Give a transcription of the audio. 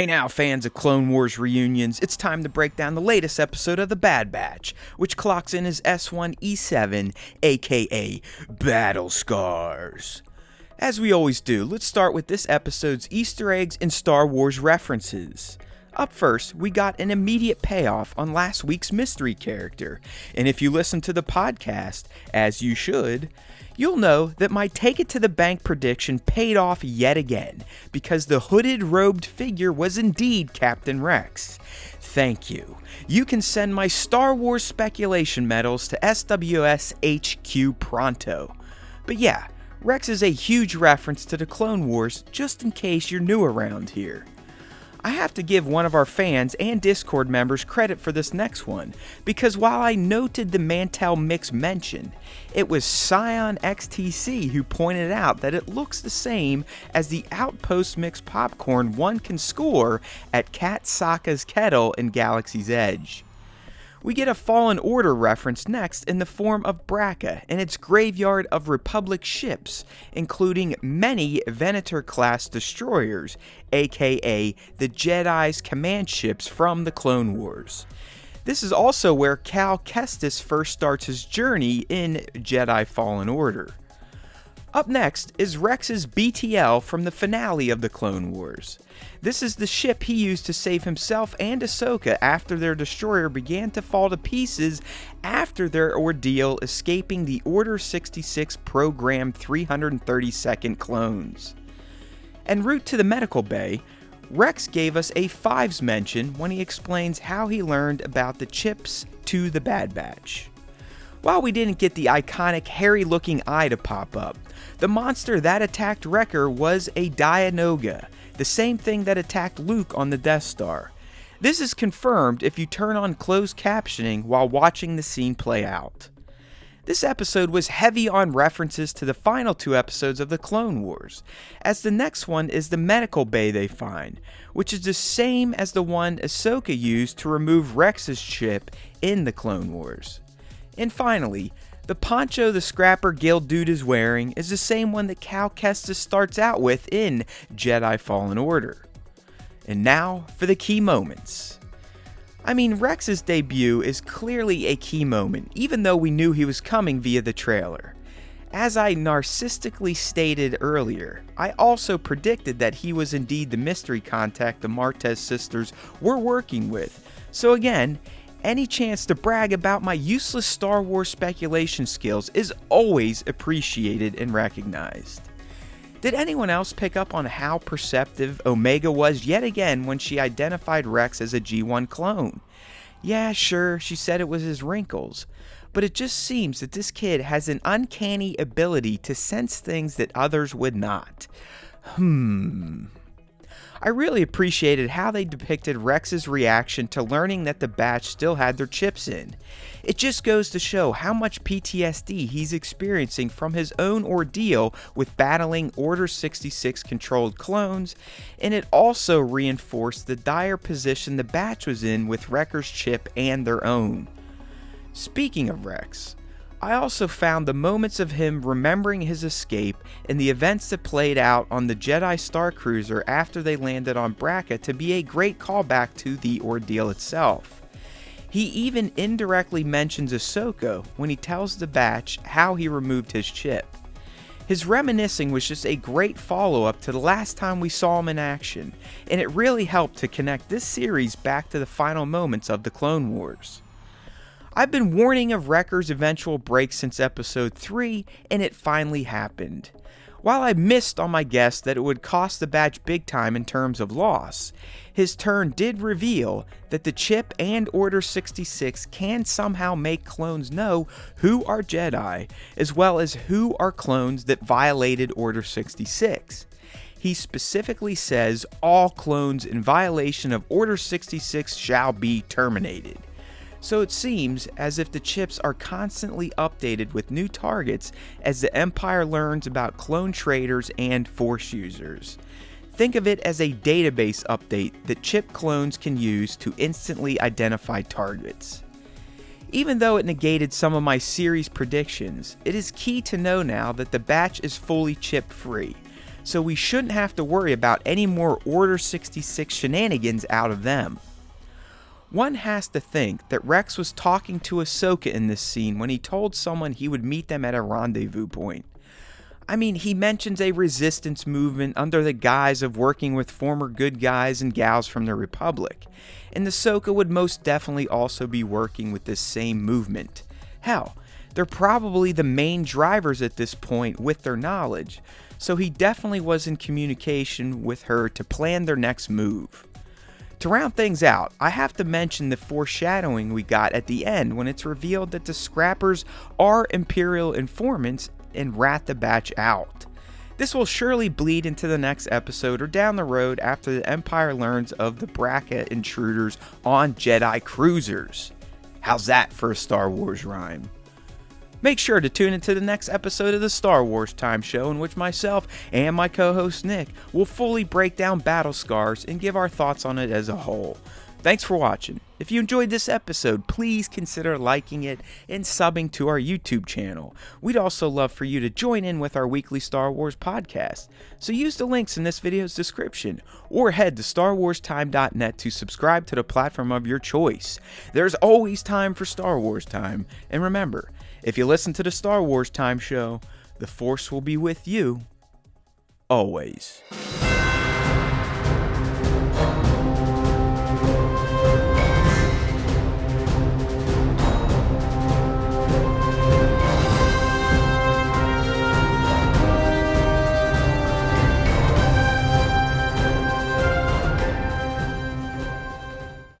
Hey now, fans of Clone Wars reunions, it's time to break down the latest episode of The Bad Batch, which clocks in as S1E7, aka Battle Scars. As we always do, let's start with this episode's Easter eggs and Star Wars references. Up first, we got an immediate payoff on last week's mystery character, and if you listen to the podcast, as you should, you'll know that my Take It to the Bank prediction paid off yet again, because the hooded, robed figure was indeed Captain Rex. Thank you. You can send my Star Wars speculation medals to SWS HQ pronto. But yeah, Rex is a huge reference to the Clone Wars, just in case you're new around here. I have to give one of our fans and Discord members credit for this next one, because while I noted the Mantel mix mention, it was Scion XTC who pointed out that it looks the same as the Outpost mix popcorn one can score at Kat Saka's Kettle in Galaxy's Edge. We get a Fallen Order reference next in the form of Bracca and its graveyard of Republic ships, including many Venator-class destroyers, aka the Jedi's command ships from the Clone Wars. This is also where Cal Kestis first starts his journey in Jedi Fallen Order. Up next is Rex's BTL from the finale of the Clone Wars. This is the ship he used to save himself and Ahsoka after their destroyer began to fall to pieces after their ordeal escaping the Order 66 programmed 332nd clones. En route to the medical bay, Rex gave us a Fives mention when he explains how he learned about the chips to the Bad Batch. While we didn't get the iconic hairy-looking eye to pop up, the monster that attacked Wrecker was a Dianoga, the same thing that attacked Luke on the Death Star. This is confirmed if you turn on closed captioning while watching the scene play out. This episode was heavy on references to the final two episodes of the Clone Wars, as the next one is the medical bay they find, which is the same as the one Ahsoka used to remove Rex's chip in the Clone Wars. And finally, the poncho the Scrapper Guild dude is wearing is the same one that Cal Kestis starts out with in Jedi Fallen Order. And now for the key moments. I mean, Rex's debut is clearly a key moment, even though we knew he was coming via the trailer. As I narcissistically stated earlier, I also predicted that he was indeed the mystery contact the Martez sisters were working with. So again, any chance to brag about my useless Star Wars speculation skills is always appreciated and recognized. Did anyone else pick up on how perceptive Omega was yet again when she identified Rex as a G1 clone? Yeah, sure, she said it was his wrinkles, but it just seems that this kid has an uncanny ability to sense things that others would not. I really appreciated how they depicted Rex's reaction to learning that the Batch still had their chips in. It just goes to show how much PTSD he's experiencing from his own ordeal with battling Order 66 controlled clones, and it also reinforced the dire position the Batch was in with Wrecker's chip and their own. Speaking of Rex, I also found the moments of him remembering his escape and the events that played out on the Jedi Star Cruiser after they landed on Bracca to be a great callback to the ordeal itself. He even indirectly mentions Ahsoka when he tells the Batch how he removed his chip. His reminiscing was just a great follow-up to the last time we saw him in action, and it really helped to connect this series back to the final moments of the Clone Wars. I've been warning of Wrecker's eventual break since episode 3, and it finally happened. While I missed on my guess that it would cost the Batch big time in terms of loss, his turn did reveal that the chip and Order 66 can somehow make clones know who are Jedi, as well as who are clones that violated Order 66. He specifically says all clones in violation of Order 66 shall be terminated. So it seems as if the chips are constantly updated with new targets as the Empire learns about clone traders and Force users. Think of it as a database update that chip clones can use to instantly identify targets. Even though it negated some of my series predictions, it is key to know now that the Batch is fully chip free. so we shouldn't have to worry about any more Order 66 shenanigans out of them. One has to think that Rex was talking to Ahsoka in this scene when he told someone he would meet them at a rendezvous point. I mean, he mentions a resistance movement under the guise of working with former good guys and gals from the Republic, and Ahsoka would most definitely also be working with this same movement. Hell, they're probably the main drivers at this point with their knowledge, so he definitely was in communication with her to plan their next move. To round things out, I have to mention the foreshadowing we got at the end when it's revealed that the Scrappers are Imperial informants and rat the batch out. This will surely bleed into the next episode or down the road after the Empire learns of the Bracca intruders on Jedi cruisers. How's that for a Star Wars rhyme? Make sure to tune into the next episode of the Star Wars Time Show, in which myself and my co-host Nick will fully break down Battle Scars and give our thoughts on it as a whole. Thanks for watching. If you enjoyed this episode, please consider liking it and subbing to our YouTube channel. We'd also love for you to join in with our weekly Star Wars podcast. So use the links in this video's description or head to StarWarsTime.net to subscribe to the platform of your choice. There's always time for Star Wars time. And remember, if you listen to the Star Wars Time Show, the Force will be with you always.